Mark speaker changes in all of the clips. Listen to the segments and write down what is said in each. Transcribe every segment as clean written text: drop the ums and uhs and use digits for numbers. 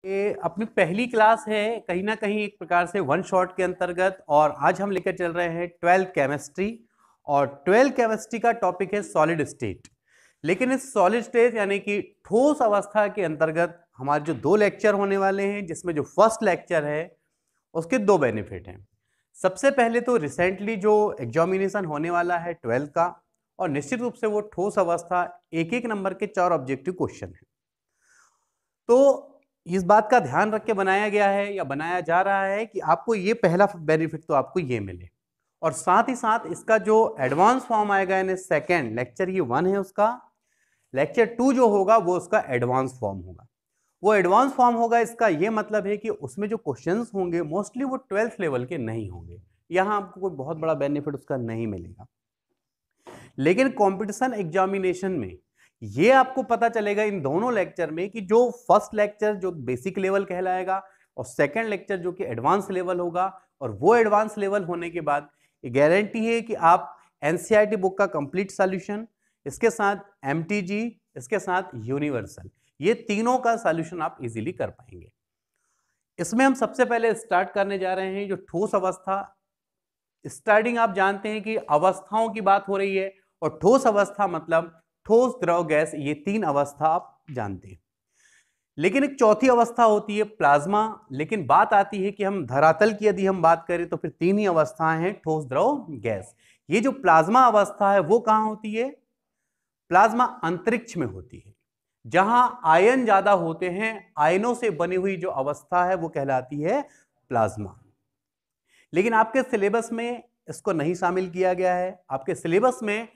Speaker 1: ये अपनी पहली क्लास है कहीं ना कहीं एक प्रकार से वन शॉट के अंतर्गत। और आज हम लेकर चल रहे हैं 12th केमिस्ट्री। और 12th केमिस्ट्री का टॉपिक है सॉलिड स्टेट। लेकिन इस सॉलिड स्टेट यानी कि ठोस अवस्था के अंतर्गत हमारे जो दो लेक्चर होने वाले हैं, जिसमें जो फर्स्ट लेक्चर है उसके दो बेनिफिट हैं। सबसे पहले तो रिसेंटली जो एग्जामिनेशन होने वाला है 12th का, और निश्चित रूप से वो ठोस अवस्था एक एक नंबर के 4 ऑब्जेक्टिव क्वेश्चन है। तो इस बात का ध्यान रख के बनाया गया है या बनाया जा रहा है कि आपको ये पहला बेनिफिट तो आपको ये मिले, और साथ ही साथ इसका जो एडवांस फॉर्म आएगा यानी सेकेंड लेक्चर ये 1 है, उसका लेक्चर 2 जो होगा वो उसका एडवांस फॉर्म होगा। वो एडवांस फॉर्म होगा, इसका ये मतलब है कि उसमें जो क्वेश्चंस होंगे मोस्टली वो 12th लेवल के नहीं होंगे। यहां आपको कोई बहुत बड़ा बेनिफिट उसका नहीं मिलेगा। लेकिन कंपटीशन एग्जामिनेशन में ये आपको पता चलेगा इन दोनों लेक्चर में कि जो फर्स्ट लेक्चर जो बेसिक लेवल कहलाएगा और सेकंड लेक्चर जो कि एडवांस लेवल होगा, और वो एडवांस लेवल होने के बाद ये गारंटी है कि आप एनसीईआरटी बुक का कंप्लीट सॉल्यूशन, इसके साथ एमटीजी, इसके साथ यूनिवर्सल, ये तीनों का सॉल्यूशन आप इजीली कर पाएंगे। इसमें हम सबसे पहले स्टार्ट करने जा रहे हैं जो ठोस अवस्था। स्टार्टिंग आप जानते हैं कि अवस्थाओं की बात हो रही है, और ठोस अवस्था मतलब ठोस, द्रव, गैस, ये 3 अवस्था आप जानते हैं। लेकिन एक चौथी अवस्था होती है प्लाज्मा। लेकिन बात आती है कि हम धरातल की यदि हम बात करें तो फिर 3 ही अवस्थाएं हैं, ठोस, द्रव, गैस। ये जो प्लाज्मा अवस्था है वो कहां होती है? प्लाज्मा अंतरिक्ष में होती है, जहां आयन ज्यादा होते हैं। आयनों से बनी हुई जो अवस्था है वो कहलाती है प्लाज्मा। लेकिन आपके सिलेबस में इसको नहीं शामिल किया गया है। आपके सिलेबस में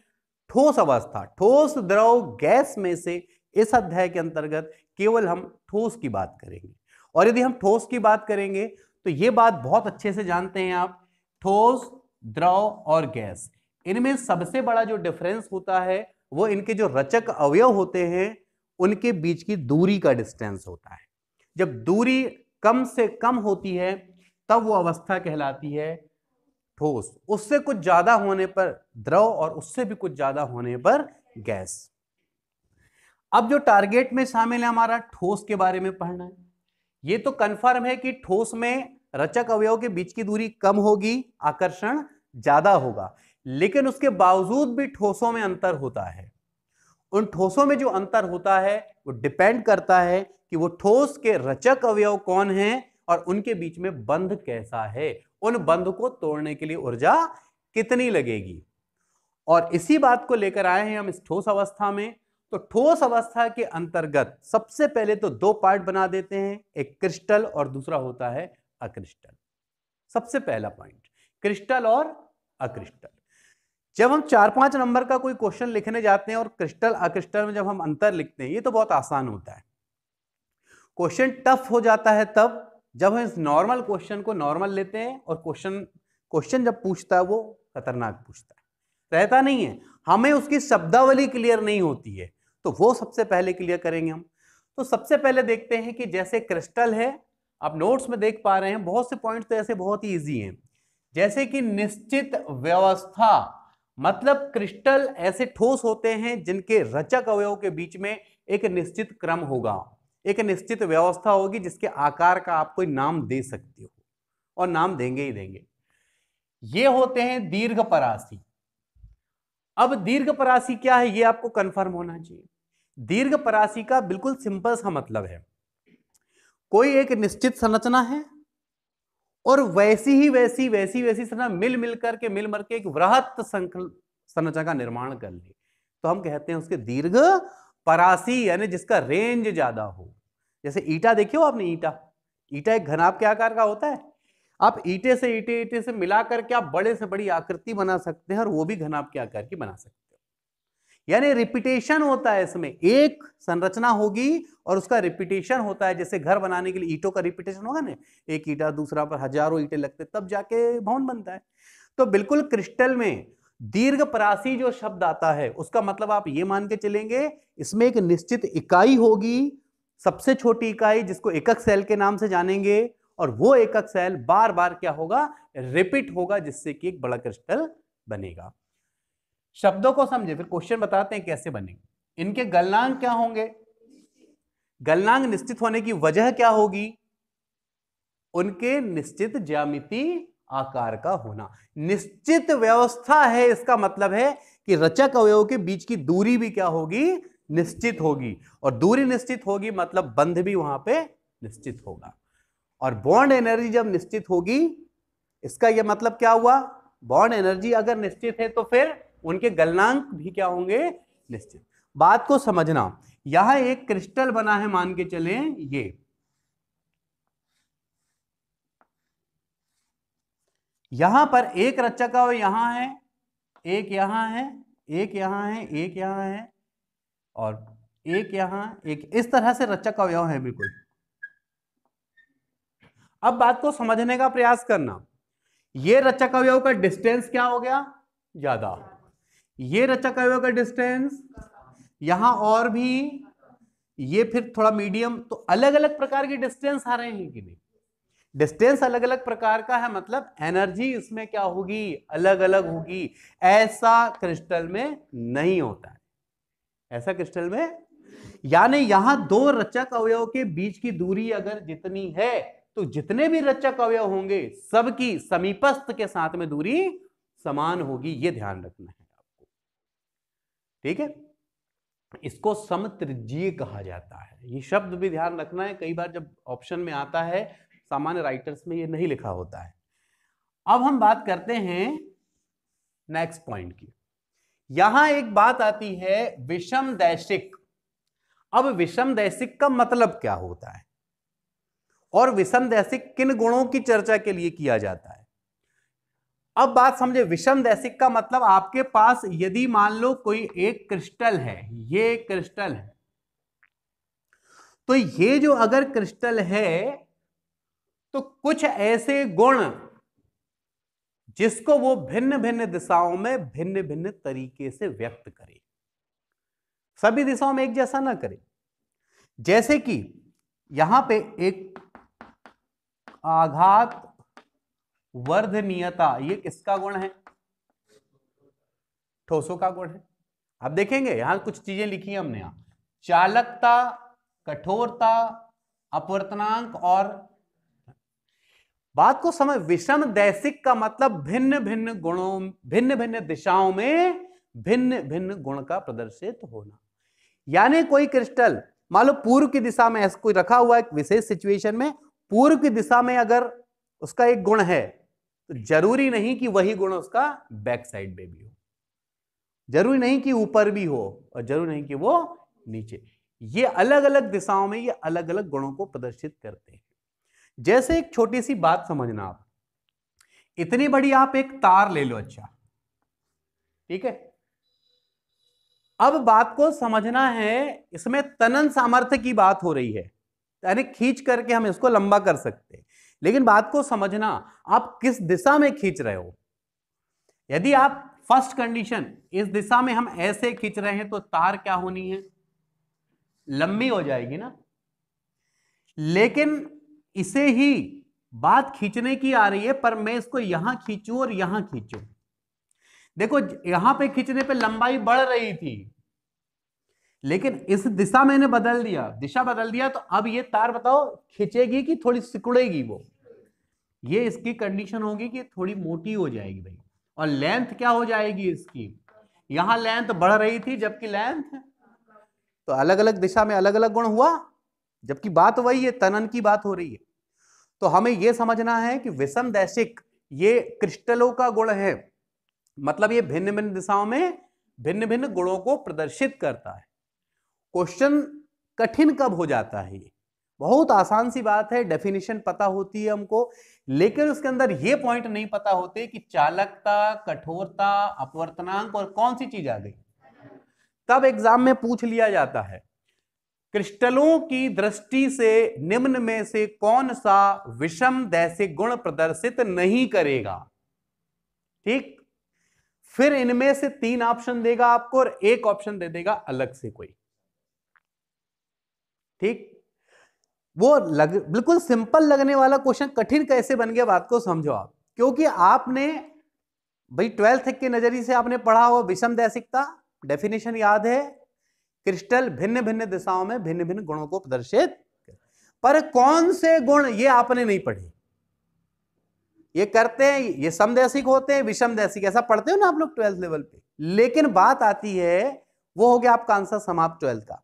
Speaker 1: ठोस अवस्था, ठोस, द्रव, गैस में से इस अध्याय के अंतर्गत केवल हम ठोस की बात करेंगे। और यदि हम ठोस की बात करेंगे तो यह बात बहुत अच्छे से जानते हैं आप, ठोस, द्रव और गैस, इनमें सबसे बड़ा जो डिफरेंस होता है वो इनके जो रचक अवयव होते हैं उनके बीच की दूरी का डिस्टेंस होता है। जब दूरी कम से कम होती है तब वो अवस्था कहलाती है ठोस, उससे कुछ ज्यादा होने पर द्रव और उससे भी कुछ ज्यादा होने पर गैस। अब जो टारगेट में शामिल है हमारा ठोस के बारे में पढ़ना है। ये तो कंफर्म है कि ठोस में रचक अवयव के बीच की दूरी कम होगी, आकर्षण ज्यादा होगा। लेकिन उसके बावजूद भी ठोसों में अंतर होता है। उन ठोसों में जो अंतर होता है वो डिपेंड करता है कि वो ठोस के रचक अवयव कौन हैं और उनके बीच में बंध कैसा है, उन बंध को तोड़ने के लिए ऊर्जा कितनी लगेगी। और इसी बात को लेकर आए हैं हम इस ठोस अवस्था में। तो ठोस अवस्था के अंतर्गत सबसे पहले तो 2 पार्ट बना देते हैं, एक क्रिस्टल और दूसरा होता है अक्रिस्टल। सबसे पहला पॉइंट क्रिस्टल और अक्रिस्टल। जब हम 4-5 नंबर का कोई क्वेश्चन लिखने जाते हैं और क्रिस्टल अक्रिस्टल में जब हम अंतर लिखते हैं, ये तो बहुत आसान होता है। क्वेश्चन टफ हो जाता है तब जब हम इस नॉर्मल क्वेश्चन को नॉर्मल लेते हैं और क्वेश्चन जब पूछता है वो खतरनाक पूछता है, रहता नहीं है, हमें उसकी शब्दावली क्लियर नहीं होती है, तो वो सबसे पहले क्लियर करेंगे हम। तो सबसे पहले देखते हैं कि जैसे क्रिस्टल है, आप नोट्स में देख पा रहे हैं बहुत से पॉइंट्स तो ऐसे बहुत ही इजी हैं। जैसे कि निश्चित व्यवस्था, मतलब क्रिस्टल ऐसे ठोस होते हैं जिनके रचक अवयव के बीच में एक निश्चित क्रम होगा, एक निश्चित व्यवस्था होगी जिसके आकार का आप कोई नाम दे सकते हो, और नाम देंगे ही देंगे। ये होते हैं दीर्घ परासी। अब दीर्घ परासी क्या है ये आपको कंफर्म होना चाहिए। दीर्घ परासी का बिल्कुल सिंपल सा मतलब है, कोई एक निश्चित संरचना है और वैसी संरचना मिल मिल के एक वृहत संरचना का निर्माण कर ले, तो हम कहते हैं उसके दीर्घ परासी, यानी जिसका रेंज ज्यादा हो। जैसे ईटा देखिए हो आपने, ईटा एक घनाभ के आकार का होता है। आप ईटे से मिला करके आप बड़े से बड़ी आकृति बना सकते हैं, और वो भी घनाभ के आकार की बना सकते हैं। यानी रिपीटेशन होता है इसमें, एक संरचना होगी और उसका रिपीटेशन होता है। जैसे घर बनाने के लिए ईंटों का रिपीटेशन होगा ना, एक ईंटा दूसरा पर हजारों ईंटें लगते तब जाके भवन बनता है। तो बिल्कुल क्रिस्टल में दीर्घ परासी जो शब्द आता है उसका मतलब आप ये मान के चलेंगे इसमें एक निश्चित इकाई होगी, सबसे छोटी इकाई जिसको एकक सेल के नाम से जानेंगे, और वो एकक सेल बार बार क्या होगा, रिपीट होगा, जिससे कि एक बड़ा क्रिस्टल बनेगा। शब्दों को समझे, फिर क्वेश्चन बताते हैं कैसे बनेंगे। इनके गलनांक क्या होंगे? गलनांक निश्चित होने की वजह क्या होगी? उनके निश्चित ज्यामितीय आकार का होना। निश्चित व्यवस्था है, इसका मतलब है कि रचक अवयवों के बीच की दूरी भी क्या होगी? निश्चित होगी। और दूरी निश्चित होगी मतलब बंध भी वहां पे निश्चित होगा। और बॉन्ड एनर्जी जब निश्चित होगी, इसका यह मतलब क्या हुआ? बॉन्ड एनर्जी अगर निश्चित है तो फिर उनके गलनांक भी क्या होंगे? निश्चित। बात को समझना, यहां एक क्रिस्टल बना है, मान के चलें ये, यहां पर एक रचक अवयव यहां है, एक यहां है, एक यहां है, एक यहां है, और एक यहां, एक, इस तरह से रचक अवयव है बिल्कुल। अब बात को समझने का प्रयास करना, ये रचक अवयव का डिस्टेंस क्या हो गया? ज्यादा। ये रचक अवयव का डिस्टेंस यहां और भी, ये फिर थोड़ा मीडियम, तो अलग अलग प्रकार के डिस्टेंस आ रहे हैं कि नहीं? डिस्टेंस अलग अलग प्रकार का है मतलब एनर्जी इसमें क्या होगी? अलग अलग होगी। ऐसा क्रिस्टल में नहीं होता है, ऐसा क्रिस्टल में, यानी यहां दो रचक अवयव के बीच की दूरी अगर जितनी है तो जितने भी रचक अवयव होंगे सबकी समीपस्थ के साथ में दूरी समान होगी। यह ध्यान रखना है आपको, ठीक है? इसको समत्रिज्यीय कहा जाता है। ये शब्द भी ध्यान रखना है, कई बार जब ऑप्शन में आता है सामान्य राइटर्स में ये नहीं लिखा होता है। अब हम बात करते हैं नेक्स्ट पॉइंट की। यहां एक बात आती है विषम दैशिक। अब विषम दैशिक का मतलब क्या होता है और विषम दैशिक किन गुणों की चर्चा के लिए किया जाता है? अब बात समझे, विषम दैशिक का मतलब आपके पास यदि मान लो कोई एक क्रिस्टल है, ये एक क्रिस्टल है, तो ये जो अगर क्रिस्टल है तो कुछ ऐसे गुण जिसको वो भिन्न भिन्न दिशाओं में भिन्न भिन्न तरीके से व्यक्त करे, सभी दिशाओं में एक जैसा ना करे। जैसे कि यहां पे एक आघात वर्धनीयता, ये किसका गुण है? ठोसों का गुण है। अब देखेंगे यहां कुछ चीजें लिखी है हमने, यहां चालकता, कठोरता, अपवर्तनांक, और बात को समझ, विषम दैशिक का मतलब भिन्न भिन्न गुणों, भिन्न भिन्न दिशाओं में भिन्न भिन्न गुण का प्रदर्शित होना। यानी कोई क्रिस्टल मान लो पूर्व की दिशा में ऐसा कोई रखा हुआ है, एक विशेष सिचुएशन में पूर्व की दिशा में अगर उसका एक गुण है तो जरूरी नहीं कि वही गुण उसका बैक साइड में भी हो, जरूरी नहीं कि ऊपर भी हो, और जरूरी नहीं कि वो नीचे। ये अलग अलग दिशाओं में ये अलग अलग गुणों को प्रदर्शित करते हैं। जैसे एक छोटी सी बात समझना, आप इतनी बड़ी आप एक तार ले लो, अच्छा ठीक है, अब बात को समझना है, इसमें तनन सामर्थ्य की बात हो रही है, यानी खींच करके हम इसको लंबा कर सकते हैं, लेकिन बात को समझना आप किस दिशा में खींच रहे हो। यदि आप फर्स्ट कंडीशन इस दिशा में हम ऐसे खींच रहे हैं तो तार क्या होनी है? लंबी हो जाएगी ना। लेकिन इसे ही बात खींचने की आ रही है, पर मैं इसको यहां खींचूं और यहां खींचूं, देखो यहां पे खींचने पे लंबाई बढ़ रही थी, लेकिन इस दिशा मैंने बदल दिया, दिशा बदल दिया, तो अब ये तार बताओ खींचेगी कि थोड़ी सिकुड़ेगी? वो ये इसकी कंडीशन होगी कि थोड़ी मोटी हो जाएगी भाई, और लेंथ क्या हो जाएगी इसकी? यहां लेंथ बढ़ रही थी जबकि लेंथ, तो अलग अलग दिशा में अलग अलग गुण हुआ, जबकि बात वही है, तनन की बात हो रही है। तो हमें यह समझना है कि विषम दैशिक ये क्रिस्टलों का गुण है, मतलब ये भिन्न भिन्न दिशाओं में भिन्न भिन्न गुणों को प्रदर्शित करता है। क्वेश्चन कठिन कब हो जाता है? ये बहुत आसान सी बात है, डेफिनेशन पता होती है हमको, लेकिन उसके अंदर ये पॉइंट नहीं पता होते कि चालकता, कठोरता, अपवर्तनांक और कौन सी चीज आ गई, तब एग्जाम में पूछ लिया जाता है क्रिस्टलों की दृष्टि से निम्न में से कौन सा विषम दैशिक गुण प्रदर्शित नहीं करेगा। ठीक, फिर इनमें से 3 ऑप्शन देगा आपको और एक ऑप्शन दे देगा अलग से कोई। ठीक, वो बिल्कुल सिंपल लगने वाला क्वेश्चन कठिन कैसे बन गया, बात को समझो आप, क्योंकि आपने भाई 12th के नजरिए से आपने पढ़ा हुआ विषम दैशिकता, डेफिनेशन याद है, क्रिस्टल भिन्न भिन्न दिशाओं में भिन्न भिन्न गुणों को प्रदर्शित, पर कौन से गुण ये आपने नहीं पढ़े। ये करते हैं, ये समदैशिक होते हैं, विषमदैशिक, ऐसा पढ़ते हो ना आप लोग 12th लेवल पे। लेकिन बात आती है, वो हो गया आपका आंसर समाप्त 12th का।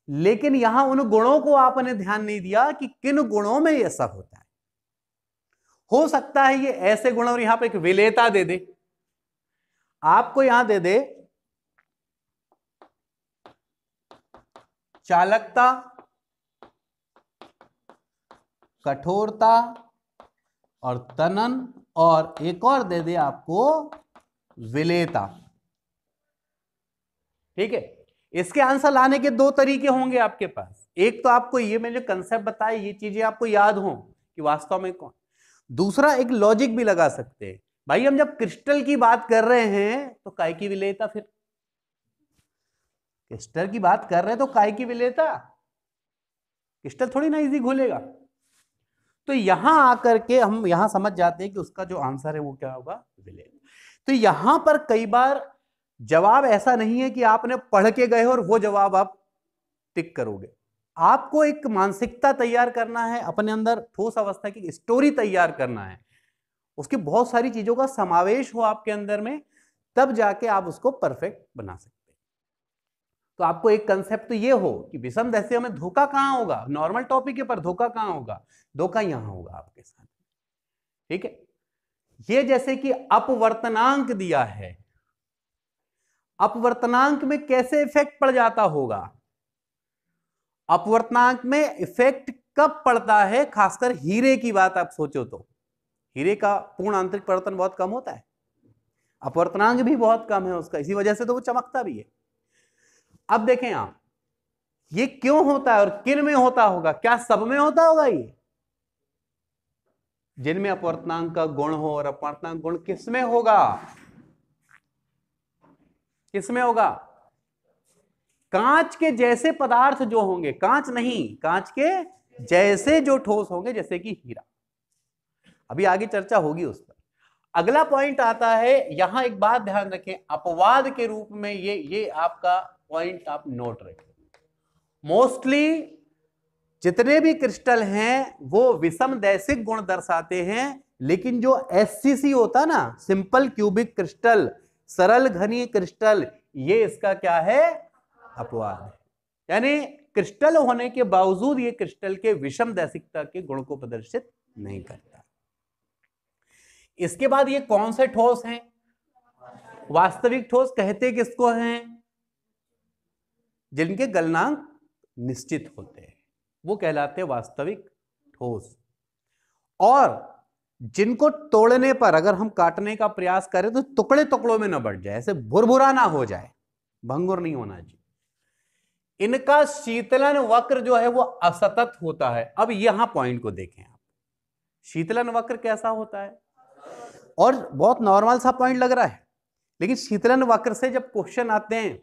Speaker 1: लेकिन यहां उन गुणों को आपने ध्यान नहीं दिया कि किन गुणों में ये सब होता है। हो सकता है ये ऐसे गुण, और यहां पे एक विलेयता दे दे आपको, यहां दे दे चालकता, कठोरता और तनन, और एक और दे दे आपको विलेयता। ठीक है, इसके आंसर लाने के दो तरीके होंगे आपके पास। एक तो आपको ये मैंने जो कंसेप्ट बताया, ये चीजें आपको याद हो कि वास्तव में कौन। दूसरा, एक लॉजिक भी लगा सकते हैं, भाई हम जब क्रिस्टल की बात कर रहे हैं तो काय की विलेयता, फिर क्रिस्टल की बात कर रहे हैं तो काय की विलेयता, क्रिस्टल थोड़ी ना इजी घुलेगा। तो यहां आकर के हम यहां समझ जाते हैं कि उसका जो आंसर है वो क्या होगा, विलेयता। तो यहां पर कई बार जवाब ऐसा नहीं है कि आपने पढ़ के गए और वो जवाब आप टिक करोगे। आपको एक मानसिकता तैयार करना है अपने अंदर, ठोस अवस्था की स्टोरी तैयार करना है, उसकी बहुत सारी चीजों का समावेश हो आपके अंदर में, तब जाके आप उसको परफेक्ट बना सकते हैं। तो आपको एक कंसेप्ट तो ये हो कि विषम दशा में धोखा कहां होगा, नॉर्मल टॉपिक है पर धोखा कहां होगा, धोखा यहां होगा आपके साथ। ठीक है, ये जैसे कि अपवर्तनांक दिया है, अपवर्तनांक में कैसे इफेक्ट पड़ जाता होगा। अपवर्तनांक में इफेक्ट कब पड़ता है, खासकर हीरे की बात आप सोचो तो हीरे का पूर्ण आंतरिक परिवर्तन बहुत कम होता है, अपवर्तनांक भी बहुत कम है उसका, इसी वजह से तो वो चमकता भी है। अब देखें आप, ये क्यों होता है और किन में होता होगा, क्या सब में होता होगा ये, जिनमें अपवर्तनांक का गुण हो, और अपवर्तनांक गुण किसमें होगा, किसमें होगा, कांच के जैसे पदार्थ जो होंगे, कांच नहीं, कांच के जैसे जो ठोस होंगे, जैसे कि हीरा। अभी आगे चर्चा होगी उस पर। अगला पॉइंट आता है, यहां एक बात ध्यान रखें, अपवाद के रूप में ये आपका पॉइंट आप नोट रखें। मोस्टली जितने भी क्रिस्टल हैं वो विषम दैशिक गुण दर्शाते हैं, लेकिन जो एससीसी होता है ना, सिंपल क्यूबिक क्रिस्टल, सरल घनीय क्रिस्टल, ये इसका क्या है, अपवाद है। यानी क्रिस्टल होने के बावजूद ये क्रिस्टल के विषम दैशिकता के गुण को प्रदर्शित नहीं करता। इसके बाद ये कौन से ठोस हैं, वास्तविक ठोस कहते किसको हैं, जिनके गलनांक निश्चित होते हैं, वो कहलाते हैं वास्तविक ठोस। और जिनको तोड़ने पर अगर हम काटने का प्रयास करें तो टुकड़े टुकड़ों में ना बढ़ जाए, ऐसे भुरभुरा ना हो जाए, भंगुर नहीं होना चाहिए। इनका शीतलन वक्र जो है वो असतत होता है। अब यहां पॉइंट को देखें आप, शीतलन वक्र कैसा होता है, और बहुत नॉर्मल सा पॉइंट लग रहा है, लेकिन शीतलन वक्र से जब क्वेश्चन आते हैं,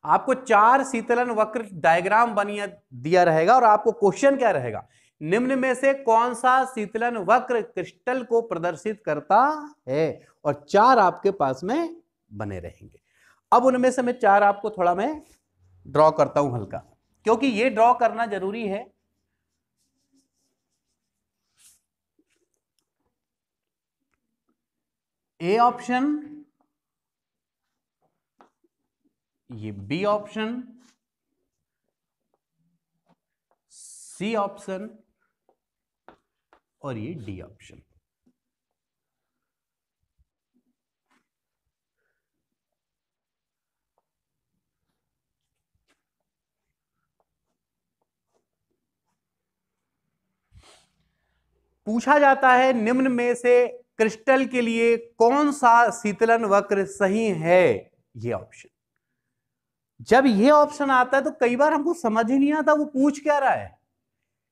Speaker 1: आपको 4 शीतलन वक्र डायग्राम बनिया दिया रहेगा, और आपको क्वेश्चन क्या रहेगा, निम्न में से कौन सा शीतलन वक्र क्रिस्टल को प्रदर्शित करता है, और 4 आपके पास में बने रहेंगे। अब उनमें से मैं 4 आपको थोड़ा मैं ड्रॉ करता हूं हल्का, क्योंकि ये ड्रॉ करना जरूरी है। ए ऑप्शन, ये बी ऑप्शन, सी ऑप्शन, और ये डी ऑप्शन। पूछा जाता है निम्न में से क्रिस्टल के लिए कौन सा शीतलन वक्र सही है, ये ऑप्शन। जब ये ऑप्शन आता है तो कई बार हमको समझ ही नहीं आता वो पूछ क्या रहा है,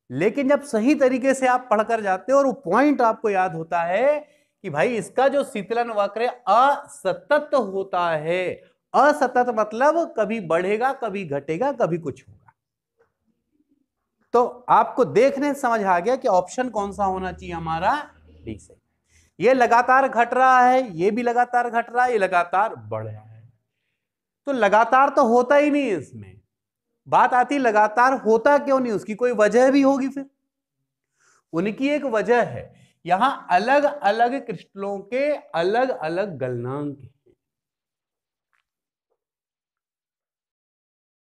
Speaker 1: लेकिन जब सही तरीके से आप पढ़कर जाते हो और वो पॉइंट आपको याद होता है कि भाई इसका जो शीतलन वक्र असतत होता है। असतत मतलब कभी बढ़ेगा, कभी घटेगा, कभी कुछ होगा। तो आपको देखने से समझ आ गया कि ऑप्शन कौन सा होना चाहिए हमारा, डी से। ये लगातार घट रहा है, ये भी लगातार घट रहा है, ये लगातार बढ़ रहा है। तो लगातार तो होता ही नहीं है। इसमें बात आती लगातार होता क्यों नहीं, उसकी कोई वजह भी होगी। फिर उनकी एक वजह है, यहां अलग अलग क्रिस्टलों के अलग अलग गलनांक हैं।